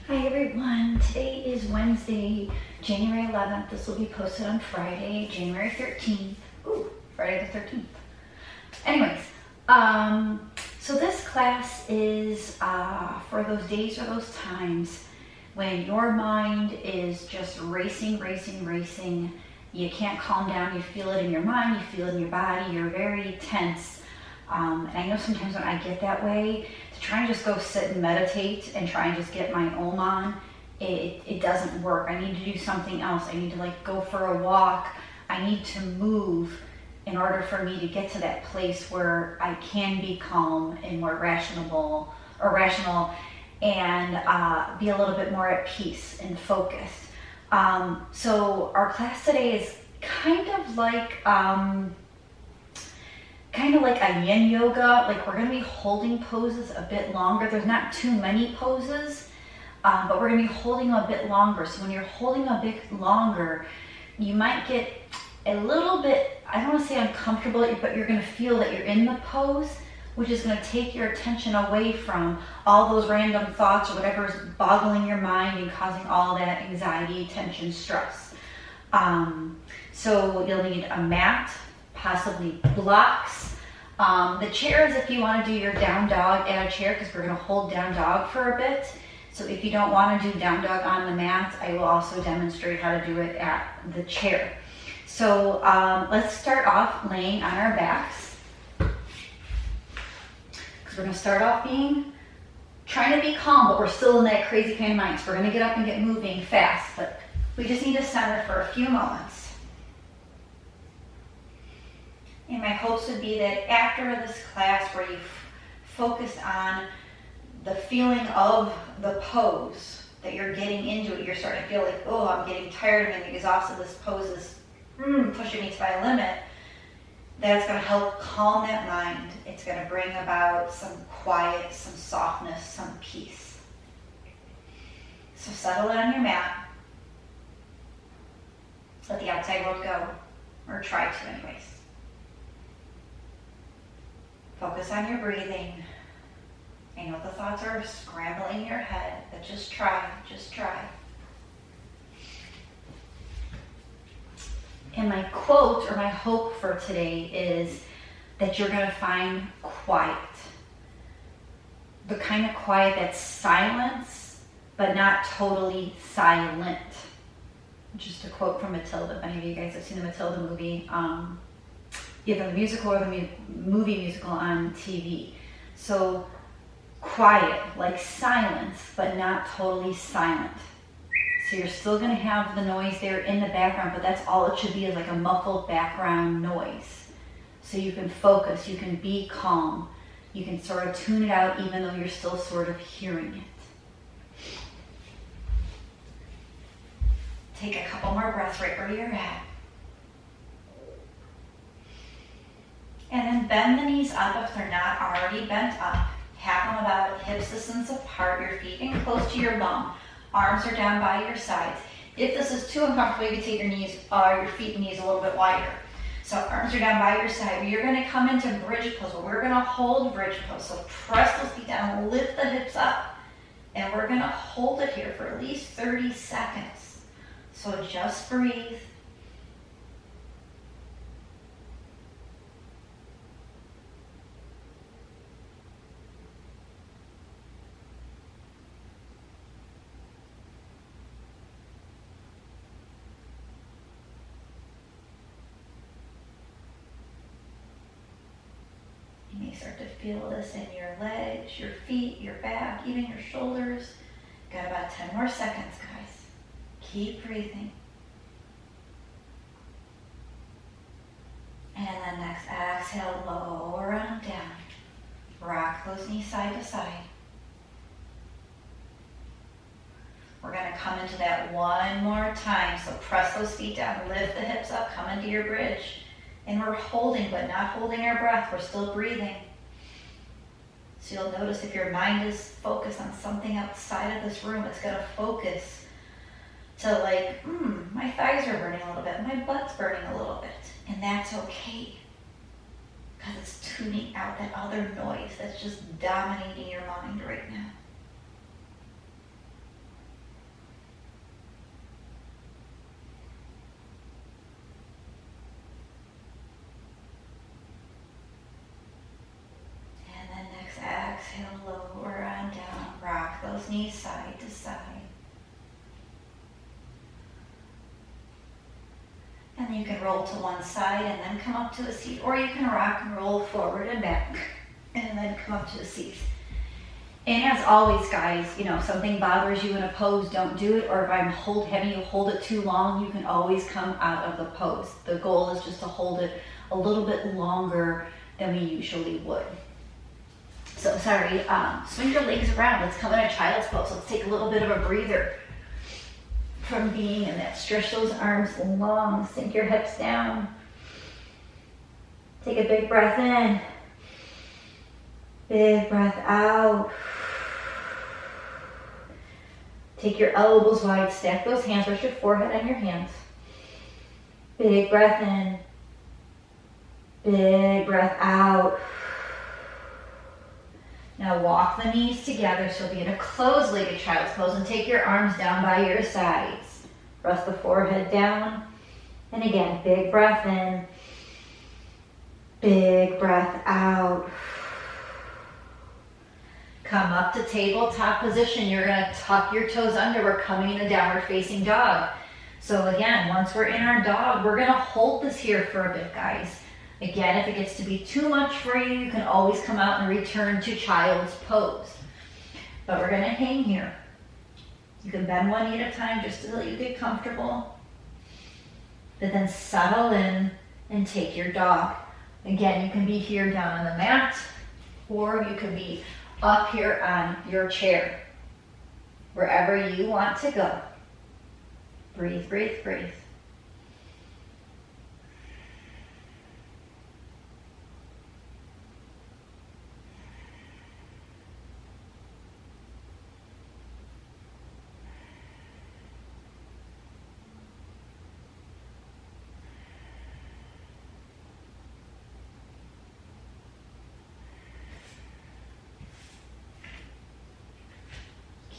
Hi everyone, today is Wednesday, January 11th. This will be posted on Friday, January 13th. Ooh, Friday the 13th. Anyways, so this class is for those days or those times when your mind is just racing. You can't calm down, you feel it in your mind, you feel it in your body, you're very tense. And I know sometimes when I get that way, to try and just go sit and meditate and try and just get my Om on, it doesn't work. I need to do something else. I need to go for a walk. I need to move in order for me to get to that place where I can be calm and more rational and be a little bit more at peace and focused. So our class today is kind of like a yin yoga. We're going to be holding poses a bit longer. There's not too many poses, but we're going to be holding a bit longer. So when you're holding a bit longer, you might get a little bit, I don't want to say uncomfortable, but you're going to feel that you're in the pose, which is going to take your attention away from all those random thoughts or whatever is boggling your mind and causing all that anxiety, tension, stress. So you'll need a mat, possibly blocks. The chairs, if you want to do your down dog at a chair, because we're going to hold down dog for a bit. So if you don't want to do down dog on the mat, I will also demonstrate how to do it at the chair. So let's start off laying on our backs. Because we're going to start off trying to be calm, but we're still in that crazy kind of mind. So we're going to get up and get moving fast, but we just need to center for a few moments. And my hopes would be that after this class where you've focused on the feeling of the pose, that you're getting into it, you're starting to feel like, oh, I'm getting tired and exhausted, this pose is pushing me to my limit, that's going to help calm that mind. It's going to bring about some quiet, some softness, some peace. So settle on your mat. Let the outside world go, or try to anyways. Focus on your breathing. I know the thoughts are scrambling in your head, but just try. And my quote or my hope for today is that you're going to find quiet. The kind of quiet that's silence, but not totally silent. Just a quote from Matilda. If any of you guys have seen the Matilda movie, either the musical or the movie musical on TV. So quiet, like silence, but not totally silent. So you're still going to have the noise there in the background, but that's all it should be, is like a muffled background noise. So you can focus, you can be calm, you can sort of tune it out even though you're still sort of hearing it. Take a couple more breaths right where you're at. And then bend the knees up if they're not already bent up. Have them about hips distance apart, your feet in close to your bum. Arms are down by your sides. If this is too uncomfortable, you can take your feet and knees a little bit wider. So arms are down by your side. You're going to come into bridge pose. We're going to hold bridge pose. So press those feet down, lift the hips up. And we're going to hold it here for at least 30 seconds. So just breathe. You may start to feel this in your legs, your feet, your back, even your shoulders. Got about 10 more seconds, guys. Keep breathing. And then next exhale, lower them down. Rock those knees side to side. We're going to come into that one more time. So press those feet down, lift the hips up, come into your bridge. And we're holding, but not holding our breath. We're still breathing. So you'll notice if your mind is focused on something outside of this room, it's going to focus to my thighs are burning a little bit, my butt's burning a little bit. And that's okay. Because it's tuning out that other noise that's just dominating your mind right now. those knees side to side. And then you can roll to one side and then come up to a seat, or you can rock and roll forward and back and then come up to a seat. And as always, guys, if something bothers you in a pose, don't do it. Or if I'm having you hold it too long, you can always come out of the pose. The goal is just to hold it a little bit longer than we usually would. So swing your legs around. Let's come in a child's pose. Let's take a little bit of a breather from being in that. Stretch those arms long, sink your hips down. Take a big breath in. Big breath out. Take your elbows wide, stack those hands, rest your forehead on your hands. Big breath in. Big breath out. Now walk the knees together, so be in a closed-legged child's pose, and take your arms down by your sides. Rest the forehead down. And again, big breath in. Big breath out. Come up to tabletop position. You're going to tuck your toes under. We're coming in a downward facing dog. So again, once we're in our dog, we're going to hold this here for a bit, guys. Again, if it gets to be too much for you, you can always come out and return to child's pose. But we're going to hang here. You can bend one knee at a time just until you get comfortable. But then settle in and take your dog. Again, you can be here down on the mat, or you can be up here on your chair. Wherever you want to go. Breathe, breathe, breathe.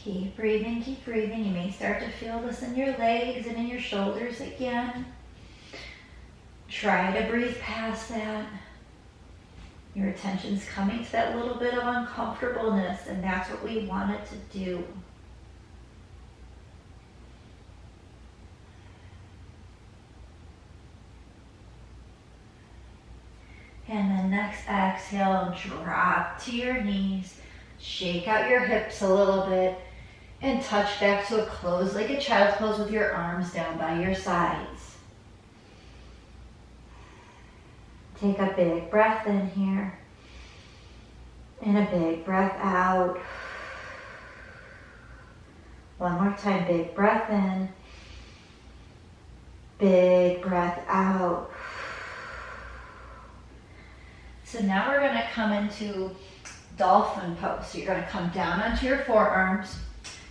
Keep breathing, keep breathing. You may start to feel this in your legs and in your shoulders again. Try to breathe past that. Your attention's coming to that little bit of uncomfortableness, and that's what we want it to do. And then next exhale, drop to your knees. Shake out your hips a little bit. And touch back to a closed-legged child's pose with your arms down by your sides. Take a big breath in here. And a big breath out. One more time, big breath in. Big breath out. So now we're going to come into dolphin pose. So you're going to come down onto your forearms.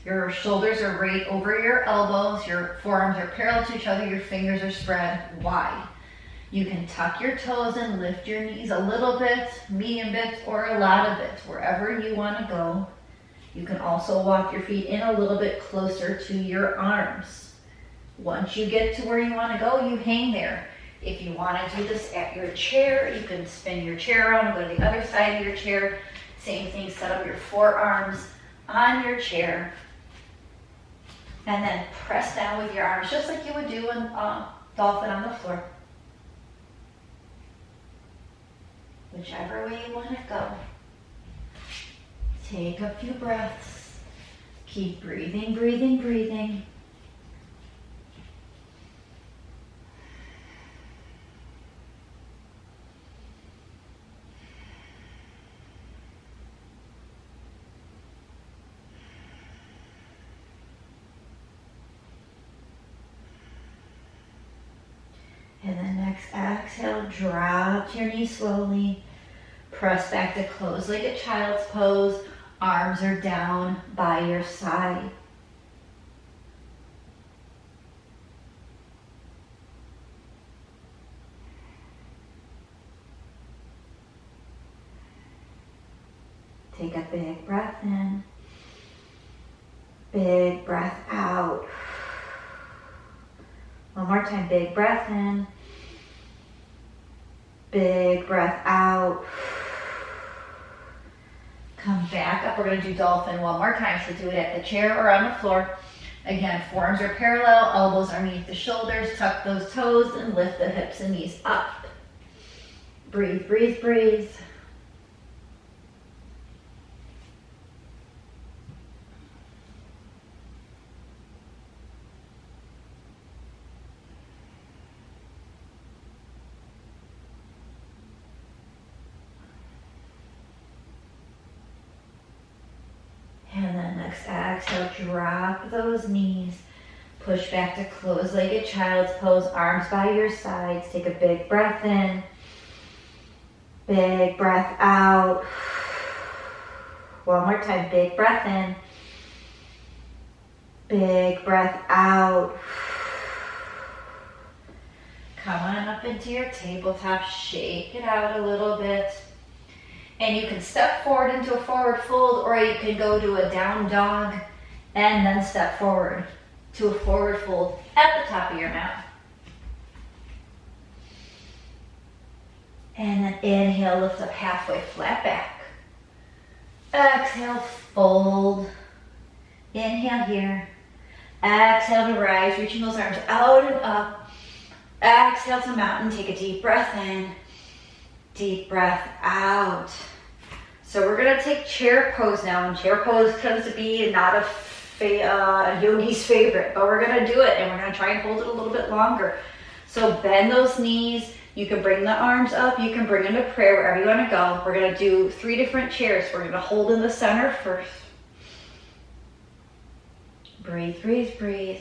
Your shoulders are right over your elbows. Your forearms are parallel to each other. Your fingers are spread wide. You can tuck your toes and lift your knees a little bit, medium bit, or a lot of it, wherever you want to go. You can also walk your feet in a little bit closer to your arms. Once you get to where you want to go, you hang there. If you want to do this at your chair, you can spin your chair around and go to the other side of your chair. Same thing, set up your forearms on your chair. And then press down with your arms, just like you would do in dolphin on the floor. Whichever way you want to go. Take a few breaths. Keep breathing, breathing, breathing. And then next exhale, drop to your knees slowly. Press back to closed-legged child's pose. Arms are down by your side. Take a big breath in. Big breath out. One more time, big breath in. Big breath out. Come back up. We're going to do dolphin one more time. So do it at the chair or on the floor. Again, forearms are parallel, elbows are underneath the shoulders. Tuck those toes and lift the hips and knees up. Breathe, breathe, breathe. And then next exhale, drop those knees. Push back to closed-legged child's pose, arms by your sides. Take a big breath in. Big breath out. One more time, big breath in. Big breath out. Come on up into your tabletop, shake it out a little bit. And you can step forward into a forward fold, or you can go to a down dog and then step forward to a forward fold at the top of your mat. And then inhale, lift up halfway, flat back. Exhale, fold. Inhale here. Exhale to rise, reaching those arms out and up. Exhale to mountain, take a deep breath in. Deep breath out. So we're going to take chair pose now, and chair pose tends to be not a yogi's favorite, but we're going to do it, and we're going to try and hold it a little bit longer. So bend those knees. You can bring the arms up. You can bring them to prayer wherever you want to go. We're going to do 3 different chairs. We're going to hold in the center first. Breathe, breathe, breathe.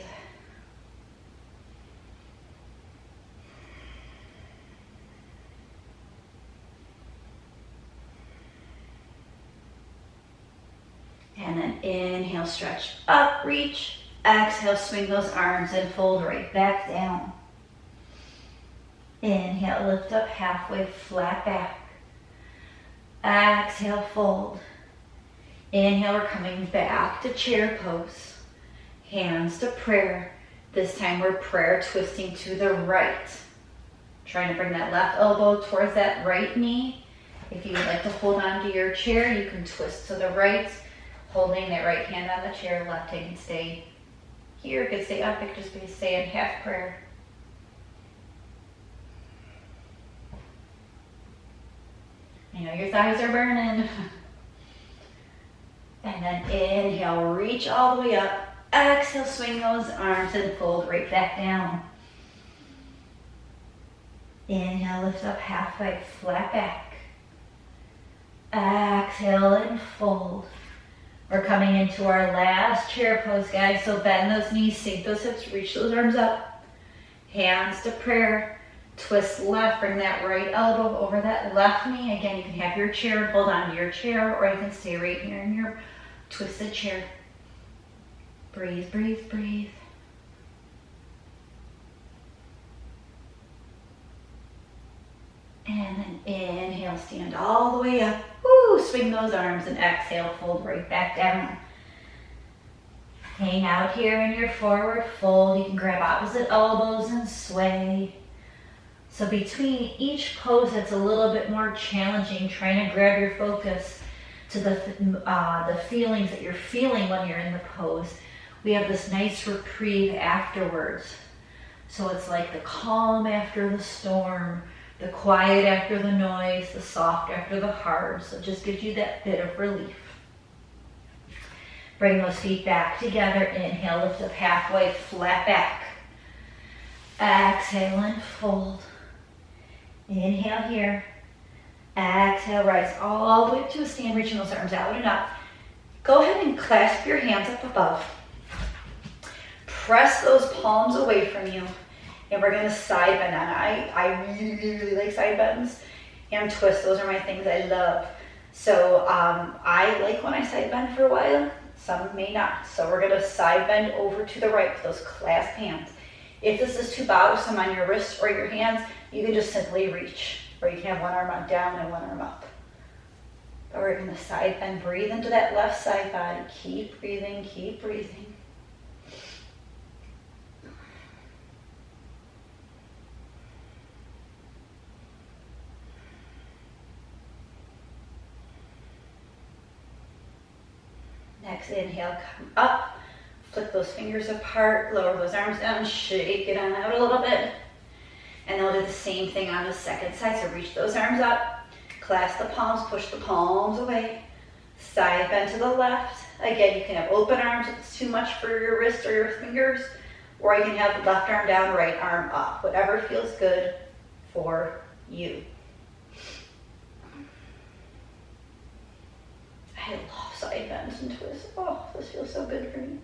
And then inhale, stretch up, reach. Exhale, swing those arms and fold right back down. Inhale, lift up halfway, flat back. Exhale, fold. Inhale, we're coming back to chair pose. Hands to prayer. This time we're prayer twisting to the right. Trying to bring that left elbow towards that right knee. If you would like to hold on to your chair, you can twist to the right, holding that right hand on the chair, left hand can stay here. It could stay up, it could just be stay in half prayer. I know your thighs are burning. And then inhale, reach all the way up. Exhale, swing those arms and fold right back down. Inhale, lift up halfway, flat back. Exhale and fold. We're coming into our last chair pose, guys. So bend those knees, sink those hips, reach those arms up. Hands to prayer. Twist left, bring that right elbow over that left knee. Again, you can have your chair, hold on to your chair, or you can stay right here in your twisted chair. Breathe, breathe, breathe. And then inhale, stand all the way up. Woo, swing those arms and exhale, fold right back down. Hang out here in your forward fold. You can grab opposite elbows and sway. So between each pose, it's a little bit more challenging, trying to grab your focus to the feelings that you're feeling when you're in the pose. We have this nice reprieve afterwards. So it's like the calm after the storm, the quiet after the noise, the soft after the hard. So it just gives you that bit of relief. Bring those feet back together. Inhale, lift up halfway, flat back. Exhale and fold. Inhale here. Exhale, rise all the way up to a stand, reaching those arms out and up. Go ahead and clasp your hands up above. Press those palms away from you. And we're gonna side bend on. I really like side bends and twists. Those are my things I love. So I like when I side bend for a while. Some may not. So we're gonna side bend over to the right with those clasped hands. If this is too bothersome on your wrists or your hands, you can just simply reach, or you can have one arm down and one arm up. But we're gonna side bend, breathe into that left side body. Keep breathing, keep breathing. Next inhale, come up. Flick those fingers apart, lower those arms down, shake it on out a little bit. And then we'll do the same thing on the second side. So reach those arms up, clasp the palms, push the palms away. Side bend to the left. Again, you can have open arms if it's too much for your wrist or your fingers, or you can have left arm down, right arm up. Whatever feels good for you. I love side bends and twists. Oh, this feels so good for me.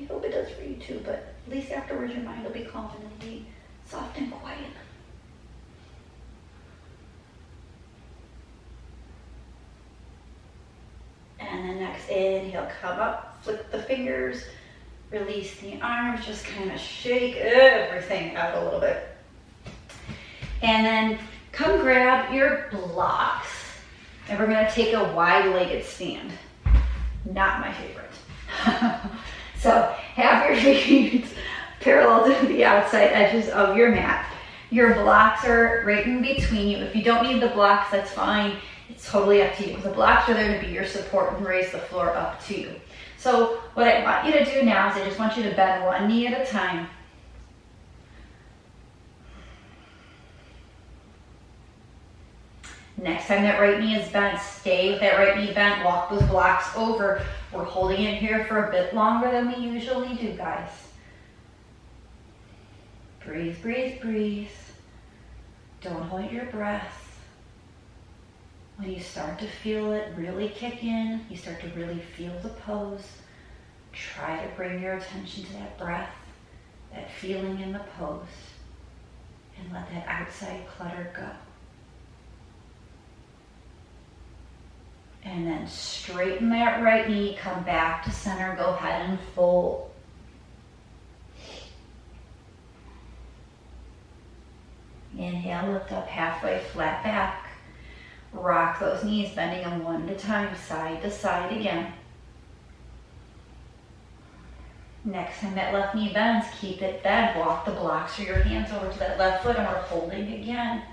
I hope it does for you too, but at least afterwards your mind will be calm and it'll be soft and quiet. And then next inhale, come up, flick the fingers, release the arms, just kind of shake everything out a little bit. And then come grab your blocks, and we're gonna take a wide-legged stand. Not my favorite. So have your feet parallel to the outside edges of your mat. Your blocks are right in between you. If you don't need the blocks, that's fine. It's totally up to you. The blocks are there to be your support and raise the floor up to you. So what I want you to do now is I just want you to bend one knee at a time. Next time that right knee is bent, stay with that right knee bent, walk those blocks over. We're holding it here for a bit longer than we usually do, guys. Breathe, breathe, breathe. Don't hold your breath. When you start to feel it really kick in, you start to really feel the pose, try to bring your attention to that breath, that feeling in the pose, and let that outside clutter go. And then straighten that right knee, come back to center, go ahead and fold. Inhale, lift up halfway, flat back. Rock those knees, bending them one at a time, side to side again. Next time that left knee bends, keep it bent. Walk the blocks or your hands over to that left foot, and we're holding again.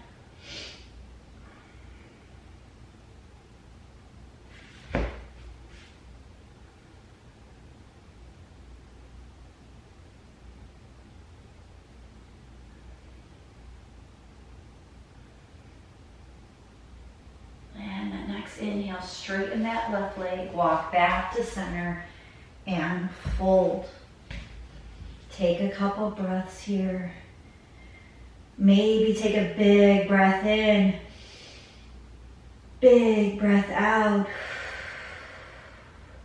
Inhale, straighten that left leg, walk back to center, and fold. Take a couple breaths here. Maybe take a big breath in, big breath out.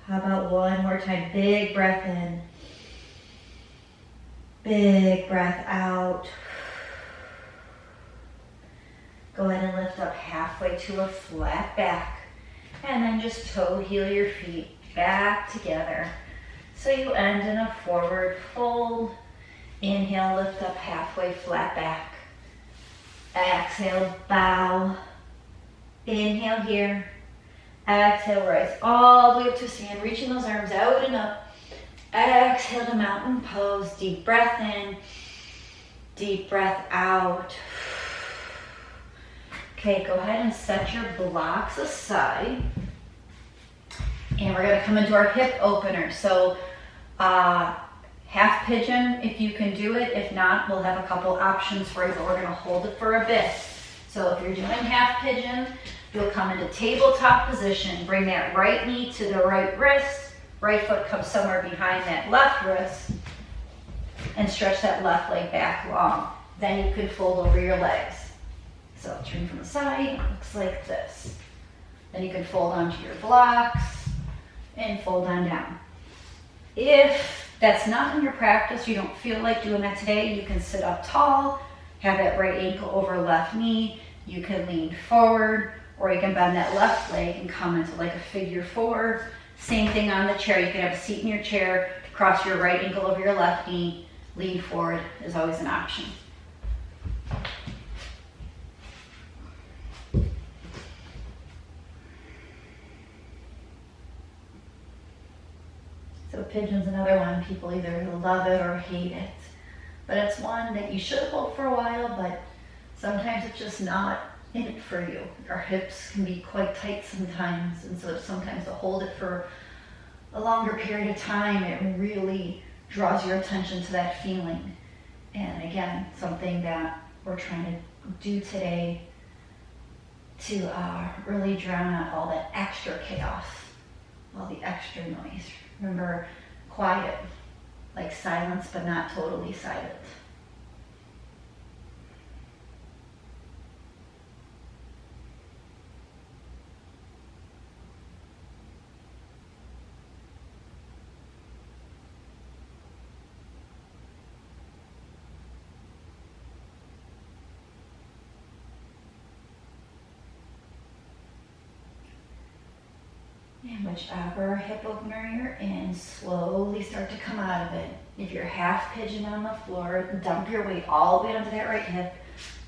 How about one more time? Big breath in, big breath out. Go ahead and lift up halfway to a flat back. And then just toe heel your feet back together. So you end in a forward fold. Inhale, lift up halfway, flat back. Exhale, bow. Inhale here. Exhale, rise all the way up to stand, reaching those arms out and up. Exhale to mountain pose. Deep breath in, deep breath out. Okay, go ahead and set your blocks aside. And we're gonna come into our hip opener. So half pigeon if you can do it. If not, we'll have a couple options for you, but we're gonna hold it for a bit. So if you're doing half pigeon, you'll come into tabletop position. Bring that right knee to the right wrist. Right foot comes somewhere behind that left wrist. And stretch that left leg back long. Then you can fold over your legs. So turn from the side, it looks like this. Then you can fold onto your blocks and fold on down. If that's not in your practice, you don't feel like doing that today, you can sit up tall, have that right ankle over left knee, you can lean forward, or you can bend that left leg and come into like a figure four. Same thing on the chair, you can have a seat in your chair, cross your right ankle over your left knee, lean forward is always an option. So pigeon's another one. People either love it or hate it. But it's one that you should hold for a while, but sometimes it's just not in it for you. Our hips can be quite tight sometimes, and so sometimes to hold it for a longer period of time, it really draws your attention to that feeling. And again, something that we're trying to do today to really drown out all that extra chaos, all the extra noise. Remember, quiet, like silence, but not totally silent. And whichever hip opener you're in, slowly start to come out of it. If you're half pigeon on the floor, dump your weight all the way onto that right hip.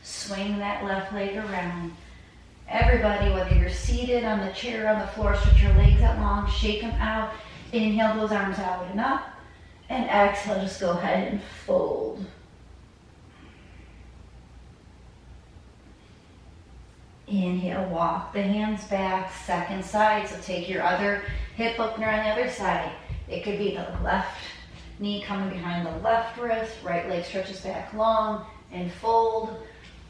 Swing that left leg around. Everybody, whether you're seated on the chair or on the floor, stretch your legs out long, shake them out. Inhale those arms out and up. And exhale, just go ahead and fold. Inhale, walk the hands back, second side. So take your other hip opener on the other side. It could be the left knee coming behind the left wrist, right leg stretches back long and fold.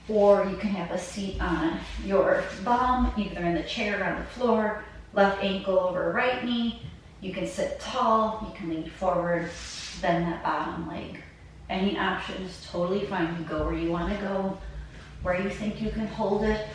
Or you can have a seat on your bum, either in the chair or on the floor, left ankle over right knee. You can sit tall, you can lean forward, bend that bottom leg. Any option is totally fine. You go where you want to go, where you think you can hold it.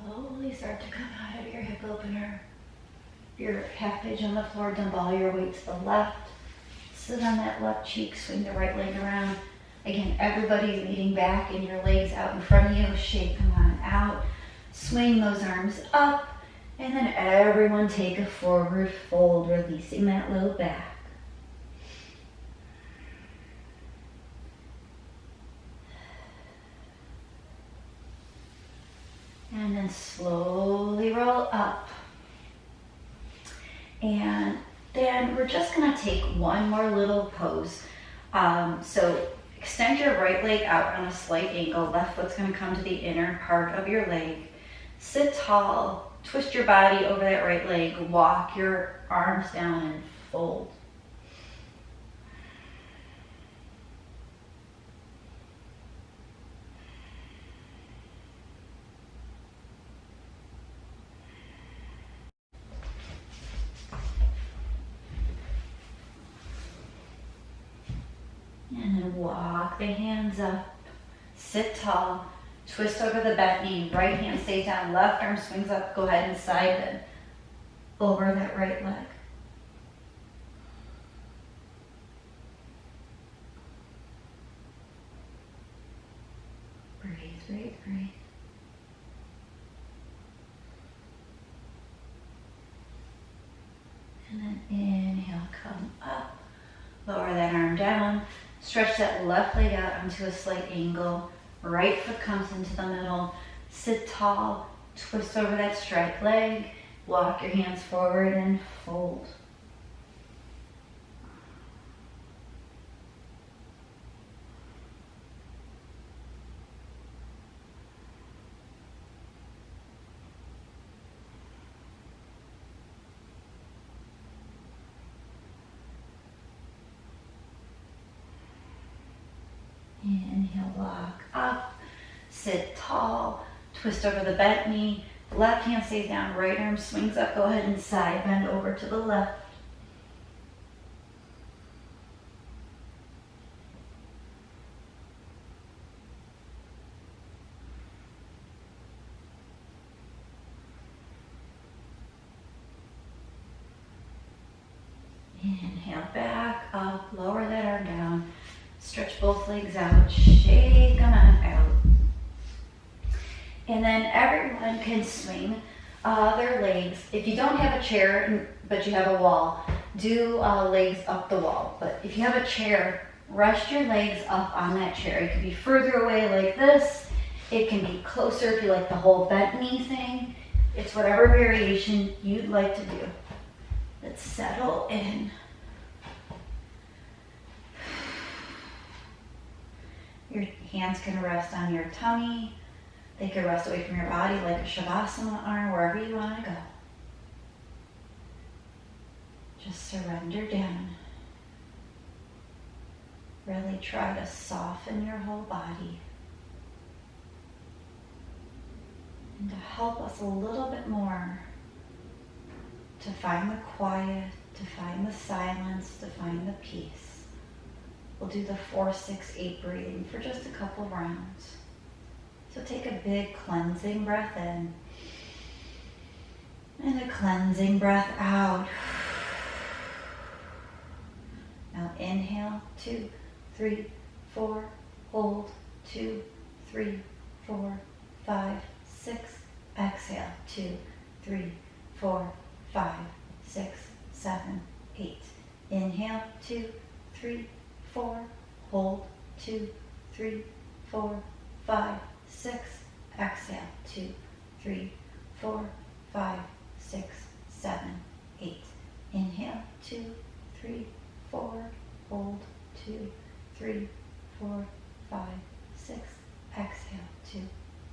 Slowly start to come out of your hip opener. Your half pigeon on the floor, dump all your weight to the left. Sit on that left cheek, swing the right leg around. Again, everybody leaning back and your legs out in front of you. Shake them on out. Swing those arms up. And then everyone take a forward fold, releasing that low back. And then slowly roll up. And then we're just gonna take one more little pose. So extend your right leg out on a slight angle. Left foot's gonna come to the inner part of your leg. Sit tall, twist your body over that right leg, walk your arms down and fold. And then walk the hands up, sit tall, twist over the bent knee, right hand stays down, left arm swings up, go ahead and side bend over that right leg. Breathe, breathe, breathe. And then inhale, come up, lower that arm down. Stretch that left leg out onto a slight angle. Right foot comes into the middle. Sit tall, twist over that straight leg. Walk your hands forward and fold. Inhale, walk up, sit tall, twist over the bent knee, Left hand stays down, right arm swings up. Go ahead and side bend over to the left. Inhale back up, lower that arm down. Stretch both legs out, shake them out. And then everyone can swing their legs. If you don't have a chair, but you have a wall, do legs up the wall. But if you have a chair, rest your legs up on that chair. It could be further away like this. It can be closer if you like the whole bent knee thing. It's whatever variation you'd like to do. Let's settle in. Your hands can rest on your tummy. They can rest away from your body like a Shavasana arm, wherever you want to go. Just surrender down. Really try to soften your whole body. And to help us a little bit more to find the quiet, to find the silence, to find the peace, we'll do the 4, 6, 8 breathing for just a couple rounds. So take a big cleansing breath in and a cleansing breath out. Now inhale, 2, 3, 4, hold, 2, 3, 4, 5, 6, exhale, 2, 3, 4, 5, 6, 7, 8. Inhale, 2, 3, 4, hold, 2, 3, 4, 5, 6, exhale, 2, 3, 4, 5, 6, 7, 8. Inhale, 2, 3, 4, hold, 2, 3, 4, 5, 6, exhale, 2,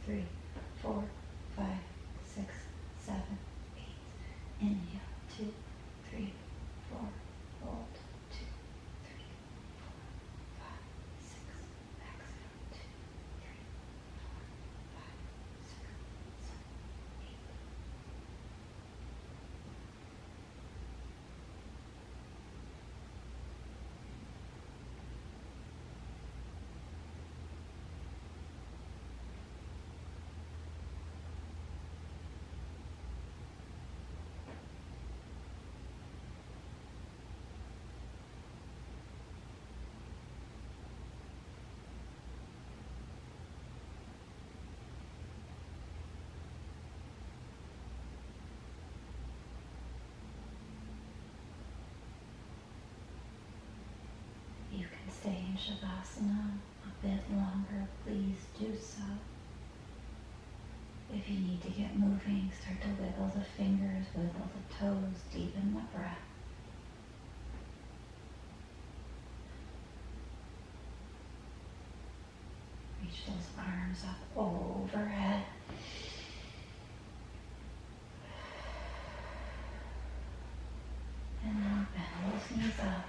3, 4, 5, 6, 7, 8. Inhale, 2, 3, 4, hold, 2, 3, 4, 5, 6, exhale, 2, 3, 4, 5, 6, 7, 8. You can stay in Shavasana a bit longer, please do so. If you need to get moving, start to wiggle the fingers, wiggle the toes, deepen the breath. Reach those arms up overhead. And then bend those knees up.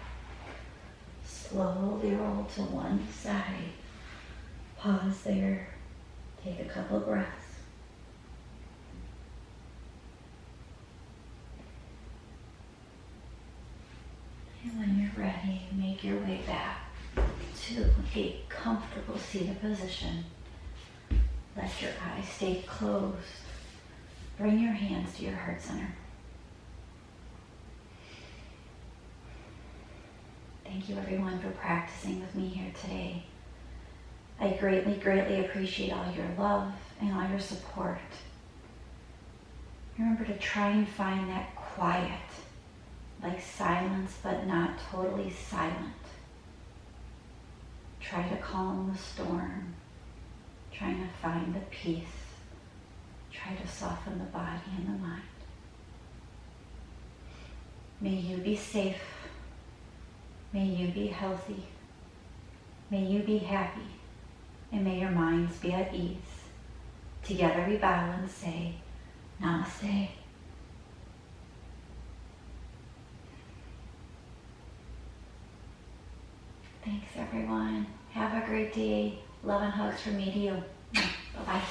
Slowly roll to one side. Pause there. Take a couple breaths. And when you're ready, make your way back to a comfortable seated position. Let your eyes stay closed. Bring your hands to your heart center. Thank you everyone for practicing with me here today. I greatly, greatly appreciate all your love and all your support. Remember to try and find that quiet, like silence but not totally silent. Try to calm the storm. Trying to find the peace. Try to soften the body and the mind. May you be safe. May you be healthy. May you be happy. And may your minds be at ease. Together we bow and say, Namaste. Thanks everyone. Have a great day. Love and hugs from me to you. Bye-bye.